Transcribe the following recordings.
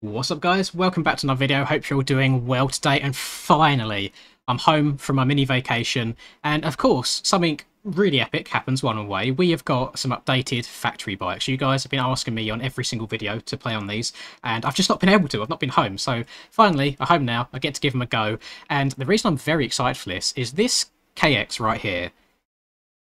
What's up guys, welcome back to another video. Hope you're all doing well today, and finally I'm home from my mini vacation, and of course something really epic happens one away. We have got some updated factory bikes. You guys have been asking me on every single video to play on these, and I've just not been able to. I've not been home, so finally I'm home now. I get to give them a go, and the reason I'm very excited for this KX right here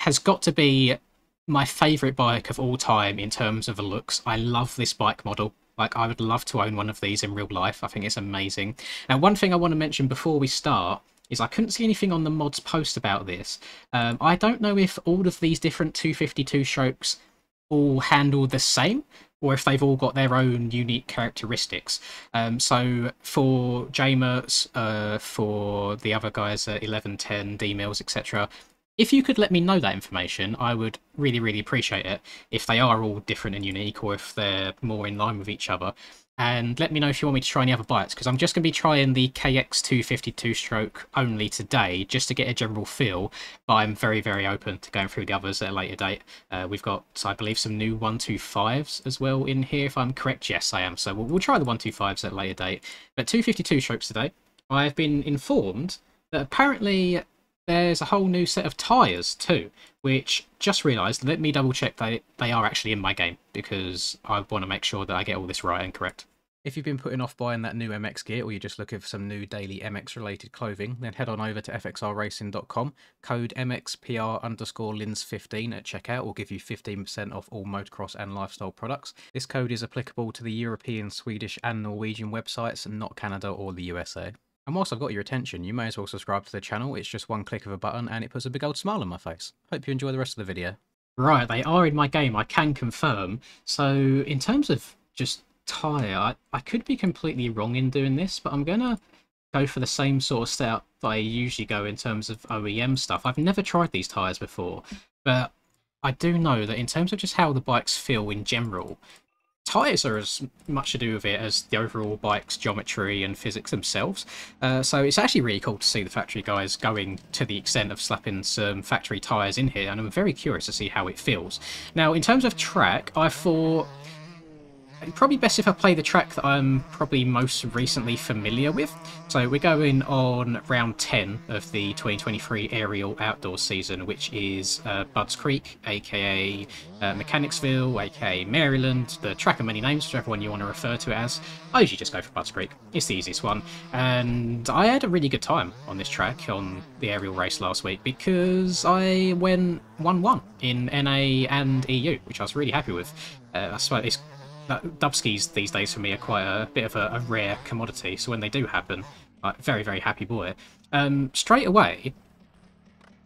has got to be my favourite bike of all time in terms of the looks. I love this bike model. Like, I would love to own one of these in real life. I think it's amazing. Now, one thing I want to mention before we start is I couldn't see anything on the mods post about this. I don't know if all of these different 252 strokes all handle the same, or if they've all got their own unique characteristics. So for JMerts, for the other guys at 1110, D-Mills, etc., if you could let me know that information, I would really, really appreciate it, if they are all different and unique, or if they're more in line with each other. And let me know if you want me to try any other bikes, because I'm just going to be trying the KX252 stroke only today, just to get a general feel, but I'm very, very open to going through the others at a later date. We've got, I believe, some new 125s as well in here, if I'm correct. Yes, I am. So we'll try the 125s at a later date. But 252 strokes today. I've been informed that apparently there's a whole new set of tyres too, which just realised, let me double check they are actually in my game, because I want to make sure that I get all this right and correct. If you've been putting off buying that new MX gear, or you're just looking for some new daily MX related clothing, then head on over to fxrracing.com. Code MXPR_Lins15 at checkout will give you 15% off all motocross and lifestyle products. This code is applicable to the European, Swedish and Norwegian websites, and not Canada or the USA. And whilst I've got your attention, you may as well subscribe to the channel. It's just one click of a button and it puts a big old smile on my face. Hope you enjoy the rest of the video. Right, they are in my game, I can confirm. So in terms of just tyre, I could be completely wrong in doing this, but I'm going to go for the same sort of setup that I usually go in terms of OEM stuff. I've never tried these tyres before, but I do know that in terms of just how the bikes feel in general, tyres are as much to do with it as the overall bike's geometry and physics themselves. So it's actually really cool to see the factory guys going to the extent of slapping some factory tyres in here, and I'm very curious to see how it feels. Now, in terms of track, I thought probably best if I play the track that I'm probably most recently familiar with. So we're going on round 10 of the 2023 aerial outdoor season, which is Budds Creek, aka Mechanicsville, aka Maryland. The track of many names, whichever one you want to refer to it as. I usually just go for Budds Creek. It's the easiest one. And I had a really good time on this track on the aerial race last week, because I went 1-1 in NA and EU, which I was really happy with. I suppose it's dubskis these days for me are quite a bit of a rare commodity, so when they do happen, like, very, very happy boy. Straight away,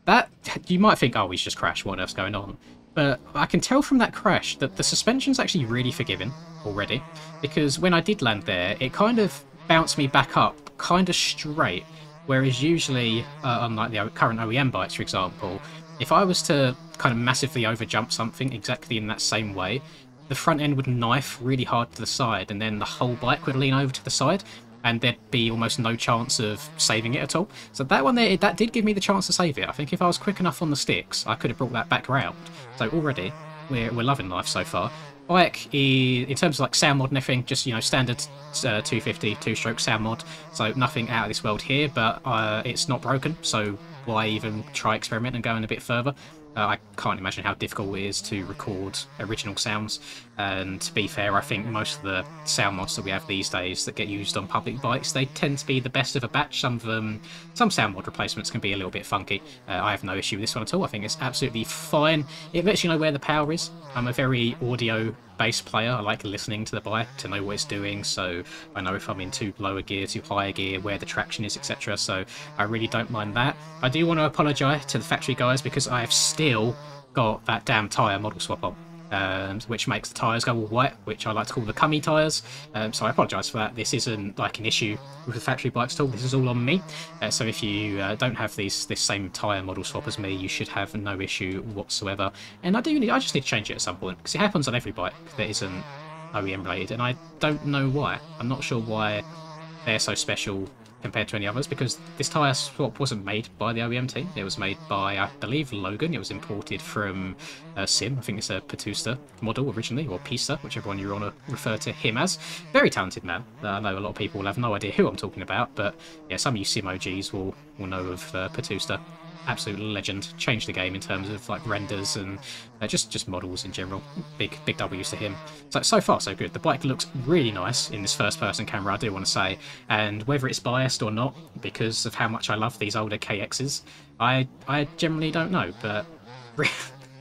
that you might think, oh, he's just crashed, what else going on? But I can tell from that crash that the suspension's actually really forgiving already, because when I did land there, it kind of bounced me back up kind of straight, whereas usually, unlike the current OEM bikes, for example, if I was to kind of massively overjump something exactly in that same way, the front end would knife really hard to the side, and then the whole bike would lean over to the side, and there'd be almost no chance of saving it at all. So that one there, that did give me the chance to save it. I think if I was quick enough on the sticks, I could have brought that back around. So already, we're loving life so far. Bike is, in terms of like sound mod and everything, just, you know, standard 250 two-stroke sound mod, so nothing out of this world here, but it's not broken, so why even try experiment and going a bit further? I can't imagine how difficult it is to record original sounds, and to be fair, I think most of the sound mods that we have these days that get used on public bikes, they tend to be the best of a batch. Some of them, some sound mod replacements can be a little bit funky. I have no issue with this one at all. I think it's absolutely fine. It lets you know where the power is. I'm a very audio-based player. I like listening to the bike to know what it's doing, so I know if I'm in too low a gear, too high a gear, where the traction is, etc. So I really don't mind that. I do want to apologise to the factory guys, because I have still got that damn tyre model swap on. Which makes the tyres go all white, which I like to call the cummy tyres. So I apologise for that. This isn't like an issue with the factory bikes at all. This is all on me. So if you don't have this same tyre model swap as me, you should have no issue whatsoever. And I just need to change it at some point, because it happens on every bike that isn't OEM related, and I don't know why. I'm not sure why they're so special compared to any others because this tyre swap wasn't made by the OEM team. It was made by, I believe, Logan. It was imported from Sim. I think it's a Patusta model originally, or Pista, whichever one you want to refer to him as. Very talented man. I know a lot of people will have no idea who I'm talking about, but yeah, some of you Sim OGs will know of Patusta. Absolute legend. Changed the game in terms of like renders and just models in general. Big W's to him. So far so good. The bike looks really nice in this first person camera, I do want to say, and whether it's biased or not because of how much I love these older KXs, I generally don't know, but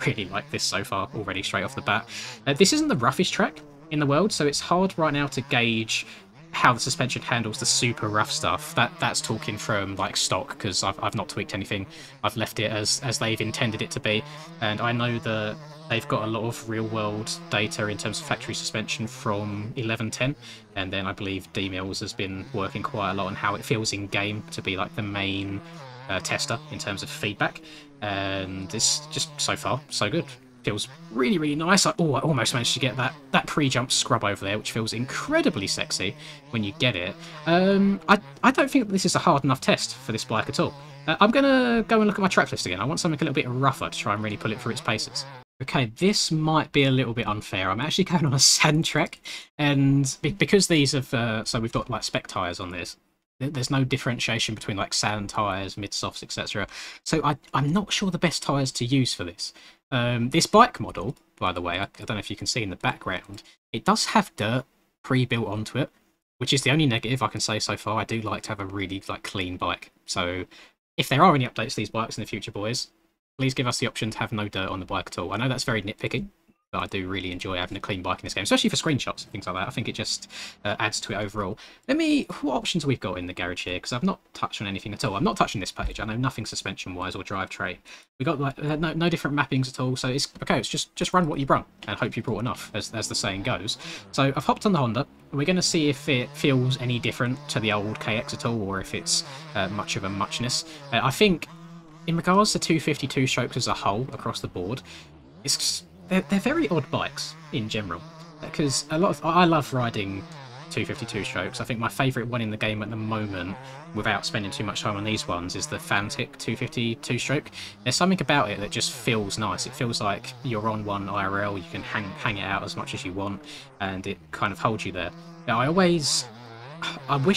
really like this so far already straight off the bat. This isn't the roughest track in the world, so it's hard right now to gauge how the suspension handles the super rough stuff. That's talking from like stock, because I've not tweaked anything. I've left it as they've intended it to be, and I know that they've got a lot of real world data in terms of factory suspension from 11.10, and then I believe D-Mills has been working quite a lot on how it feels in game to be like the main tester in terms of feedback, and it's just so far so good. Feels really, really nice. I almost managed to get that pre-jump scrub over there, which feels incredibly sexy when you get it. I don't think this is a hard enough test for this bike at all. I'm going to go and look at my track list again. I want something a little bit rougher to try and really pull it through its paces. Okay, this might be a little bit unfair. I'm actually going on a sand track, and because these have... so we've got like spec tyres on this. There's no differentiation between like sand tyres, mid-softs, etc. So I'm not sure the best tyres to use for this. This bike model, by the way, I don't know if you can see in the background, it does have dirt pre-built onto it, which is the only negative I can say so far. I do like to have a really like clean bike. So if there are any updates to these bikes in the future, boys, please give us the option to have no dirt on the bike at all. I know that's very nitpicky, but I do really enjoy having a clean bike in this game, especially for screenshots and things like that. I think it just adds to it overall. What options have we got in the garage here? Because I've not touched on anything at all. I'm not touching this page. I know nothing suspension-wise or drivetrain. We got like no different mappings at all. So it's okay. It's just run what you brought and hope you brought enough, as the saying goes. So I've hopped on the Honda. We're going to see if it feels any different to the old KX at all, or if it's much of a muchness. I think in regards to 252 strokes as a whole across the board, they're very odd bikes in general, because I love riding 252 strokes. I think my favourite one in the game at the moment, without spending too much time on these ones, is the Fantic 252 stroke. There's something about it that just feels nice. It feels like you're on one IRL, you can hang it out as much as you want, and it kind of holds you there. Now, I wish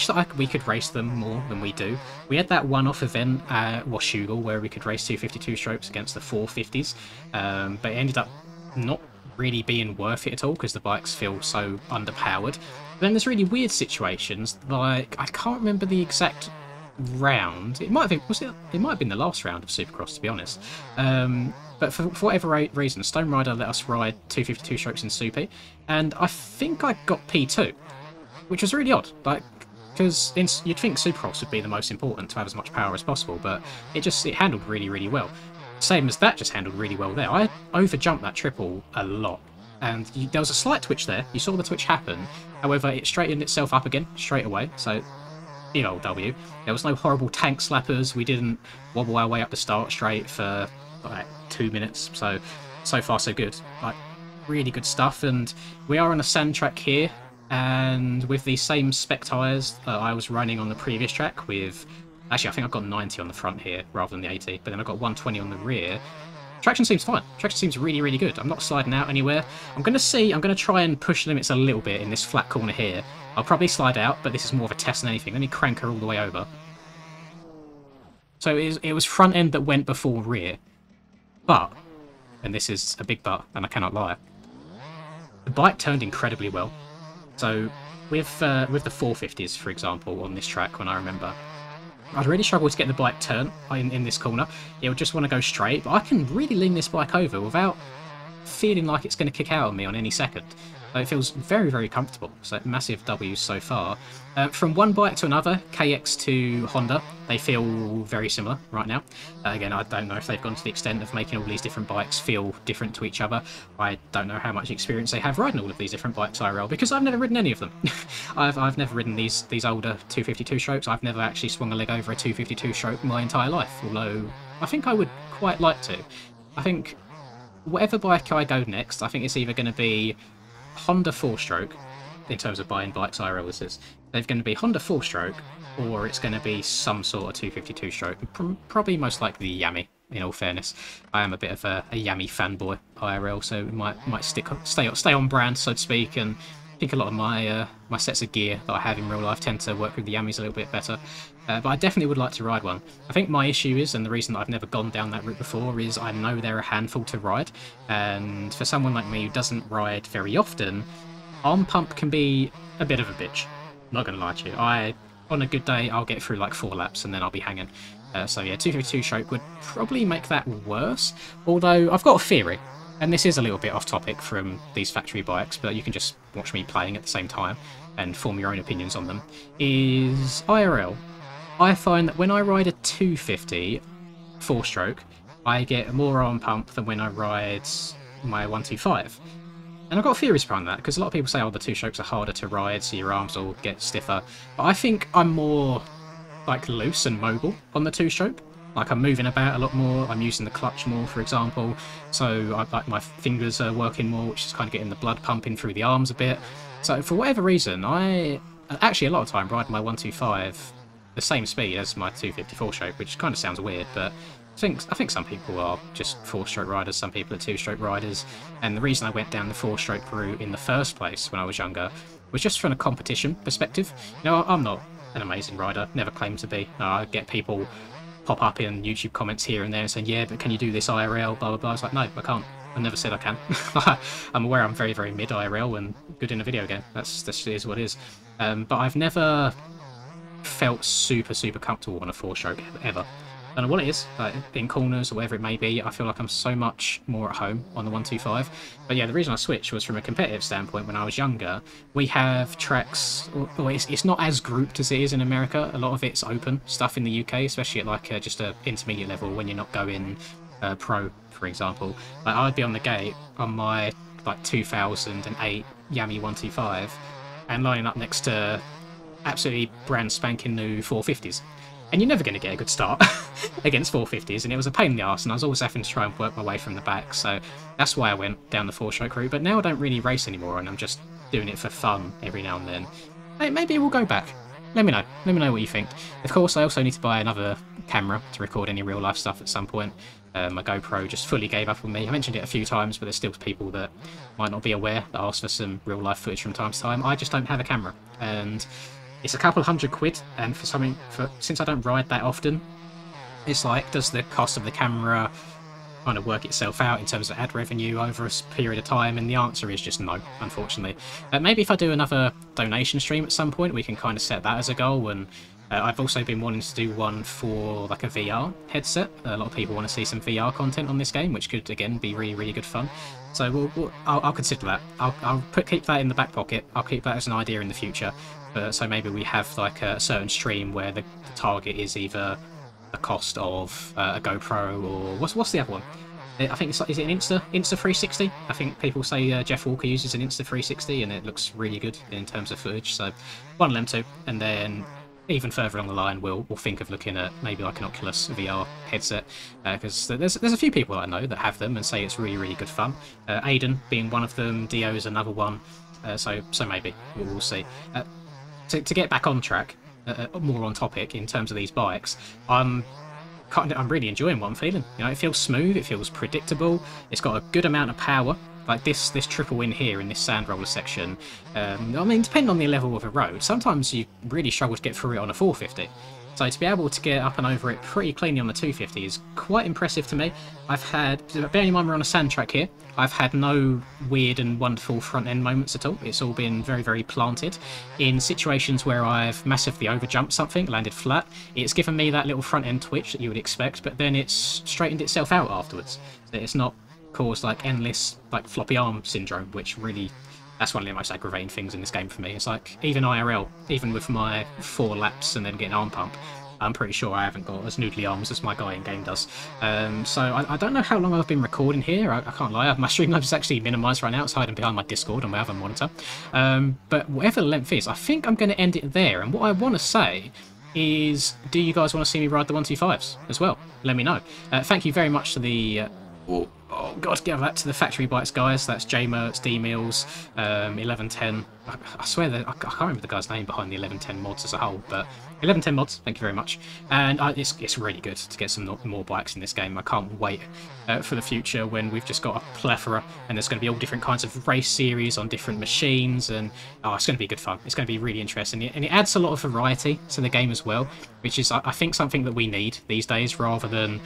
that we could race them more than we do. We had that one-off event at Washougal where we could race 252 strokes against the 450s, but it ended up not really being worth it at all because the bikes feel so underpowered. But then there's really weird situations, like I can't remember the exact round. It might have been, it might have been the last round of Supercross, to be honest. But for whatever reason, Stone Rider let us ride 252 strokes in Soupy, and I think I got P2, which was really odd. Like, because you'd think Supercross would be the most important to have as much power as possible, but it handled really, really well. Same as that just handled really well there. I overjumped that triple a lot, and there was a slight twitch there. You saw the twitch happen. However, it straightened itself up again straight away, so big old W. There was no horrible tank slappers. We didn't wobble our way up the start straight for like 2 minutes, so far so good. Like, really good stuff, and we are on a sand track here, and with the same spec tyres that I was running on the previous track with... Actually, I think I've got 90 on the front here rather than the 80, but then I've got 120 on the rear. Traction seems fine. Traction seems really, really good. I'm not sliding out anywhere. I'm going to try and push limits a little bit in this flat corner here. I'll probably slide out, but this is more of a test than anything. Let me crank her all the way over. So it was front end that went before rear. But, and this is a big but, and I cannot lie, the bike turned incredibly well. So with the 450s, for example, on this track, when I remember, I'd really struggle to get the bike turn in this corner. It would just want to go straight, but I can really lean this bike over without feeling like it's going to kick out on me on any second. So it feels very, very comfortable. So massive W's so far. From one bike to another, KX to Honda, they feel very similar right now. Again, I don't know if they've gone to the extent of making all these different bikes feel different to each other. I don't know how much experience they have riding all of these different bikes IRL, because I've never ridden any of them. I've never ridden these older 252 strokes. I've never actually swung a leg over a 252 stroke my entire life, although I think I would quite like to. I think whatever bike I go next, I think it's either going to be Honda 4-stroke in terms of buying bikes IRL is they're going to be Honda 4-stroke, or it's going to be some sort of 252 stroke. Probably most likely the Yami. In all fairness, I am a bit of a Yami fanboy IRL, so it might stay on brand, so to speak. And I think a lot of my my sets of gear that I have in real life tend to work with the Yamis a little bit better. But I definitely would like to ride one. I think my issue is, and the reason that I've never gone down that route before, is I know they're a handful to ride, and for someone like me who doesn't ride very often, arm pump can be a bit of a bitch. Not gonna lie to you. On a good day, I'll get through like 4 laps and then I'll be hanging. So yeah, 252 stroke would probably make that worse. Although I've got a theory, and this is a little bit off topic from these factory bikes, but you can just watch me playing at the same time and form your own opinions on them. Is IRL, I find that when I ride a 250 4-stroke, I get more arm pump than when I ride my 125. And I've got theories behind that, because a lot of people say, oh, the 2-strokes are harder to ride, so your arms will get stiffer. But I think I'm more like loose and mobile on the 2-stroke. Like I'm moving about a lot more, I'm using the clutch more, for example, so like my fingers are working more, which is kind of getting the blood pumping through the arms a bit. So for whatever reason, I actually a lot of time ride my 125 the same speed as my 254 stroke, which kind of sounds weird, but I think some people are just 4-stroke riders, some people are 2-stroke riders, and the reason I went down the 4-stroke route in the first place when I was younger was just from a competition perspective. You know, I'm not an amazing rider, never claimed to be. I get people pop up in YouTube comments here and there and saying, yeah, but can you do this IRL, blah blah blah. I was like, no, I can't. I never said I can. I'm aware I'm very, very mid IRL and good in a video game. That's is what it is. But I've never felt super, super comfortable on a 4-stroke ever. I don't know what it is, like in corners or whatever it may be, I feel like I'm so much more at home on the 125. But yeah, the reason I switched was from a competitive standpoint. When I was younger, we have tracks, or it's not as grouped as it is in America. A lot of it's open stuff in the UK, especially at like just a intermediate level when you're not going pro, for example. Like I'd be on the gate on my like 2008 Yami 125 and lining up next to absolutely brand spanking new 450s. And you're never going to get a good start against 450s, and it was a pain in the arse, and I was always having to try and work my way from the back, so that's why I went down the 4-stroke route. But now I don't really race anymore, and I'm just doing it for fun every now and then. Maybe we'll go back. Let me know. Let me know what you think. Of course, I also need to buy another camera to record any real-life stuff at some point. My GoPro just fully gave up on me. I mentioned it a few times, but there's still people that might not be aware that ask for some real-life footage from time to time. I just don't have a camera, and it's a couple £100, and since I don't ride that often, it's like, does the cost of the camera kind of work itself out in terms of ad revenue over a period of time? And the answer is just no, unfortunately. Maybe if I do another donation stream at some point, we can kind of set that as a goal. And I've also been wanting to do one for like a VR headset. A lot of people want to see some VR content on this game, which could again be really, really good fun. So I'll consider that. I'll keep that in the back pocket. I'll keep that as an idea in the future. So maybe we have like a certain stream where the target is either the cost of a GoPro, or what's the other one? I think is it an Insta 360? I think people say Jeff Walker uses an Insta 360 and it looks really good in terms of footage. So one of them two, and then even further along the line we'll think of looking at maybe like an Oculus VR headset, because there's a few people that I know that have them and say it's really, really good fun. Aiden being one of them, Dio is another one. So maybe we'll see. To get back on track, more on topic in terms of these bikes, I'm really enjoying what I'm feeling. You know, it feels smooth, it feels predictable, it's got a good amount of power. Like this triple in here in this sand roller section, I mean, depending on the level of a road, sometimes you really struggle to get through it on a 450. So to be able to get up and over it pretty cleanly on the 250 is quite impressive to me. I've had, bearing in mind we're on a sand track here, I've had no weird and wonderful front end moments at all. It's all been very, very planted. In situations where I've massively overjumped something, landed flat, it's given me that little front end twitch that you would expect, but then it's straightened itself out afterwards. So it's not caused like endless like floppy arm syndrome, which really, that's one of the most aggravating things in this game for me. It's like, even IRL, even with my 4 laps and then getting arm pump, I'm pretty sure I haven't got as noodly arms as my guy in game does. So I don't know how long I've been recording here. I can't lie. My Streamlabs is actually minimised right now. It's hiding behind my Discord on my other monitor. But whatever the length is, I think I'm going to end it there. And what I want to say is, do you guys want to see me ride the 125s as well? Let me know. Thank you very much to the Oh god, give that to the factory bikes, guys. That's J Mertz, D Mills, 1110. I swear that I can't remember the guy's name behind the 1110 mods as a whole, but 1110 mods, thank you very much. And it's really good to get some more bikes in this game. I can't wait for the future when we've just got a plethora and there's going to be all different kinds of race series on different machines, and oh, it's going to be good fun. It's going to be really interesting, and it adds a lot of variety to the game as well, which is I think something that we need these days rather than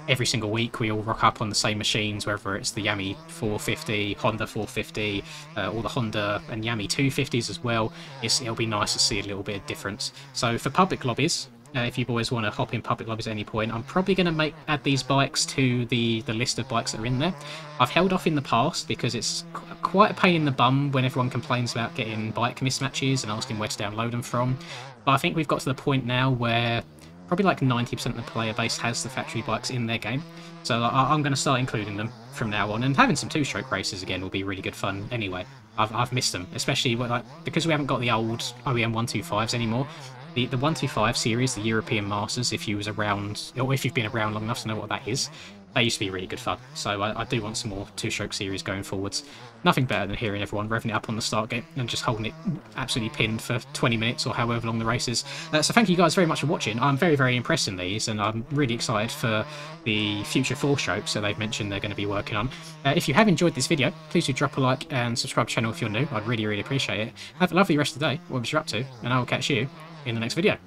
every single week we all rock up on the same machines, whether it's the Yami 450, Honda 450, or the Honda and Yami 250s as well. It'll be nice to see a little bit of difference. So for public lobbies, if you boys want to hop in public lobbies at any point, I'm probably going to add these bikes to the list of bikes that are in there. I've held off in the past because it's quite a pain in the bum when everyone complains about getting bike mismatches and asking where to download them from. But I think we've got to the point now where probably like 90% of the player base has the factory bikes in their game. So I'm going to start including them from now on, and having some two-stroke races again will be really good fun anyway. I've missed them, especially because we haven't got the old OEM 125s anymore. The 125 series, the European Masters, if you was around, or if you've been around long enough to know what that is, they used to be really good fun. So I do want some more two-stroke series going forwards. Nothing better than hearing everyone revving it up on the start gate and just holding it absolutely pinned for 20 minutes or however long the race is. So thank you guys very much for watching. I'm very, very impressed in these, and I'm really excited for the future four-strokes that they've mentioned they're going to be working on. If you have enjoyed this video, please do drop a like and subscribe to the channel if you're new. I'd really, really appreciate it. Have a lovely rest of the day, whatever you're up to, and I will catch you in the next video.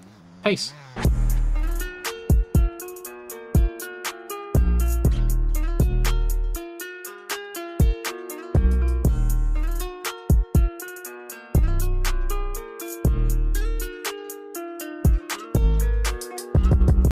Peace.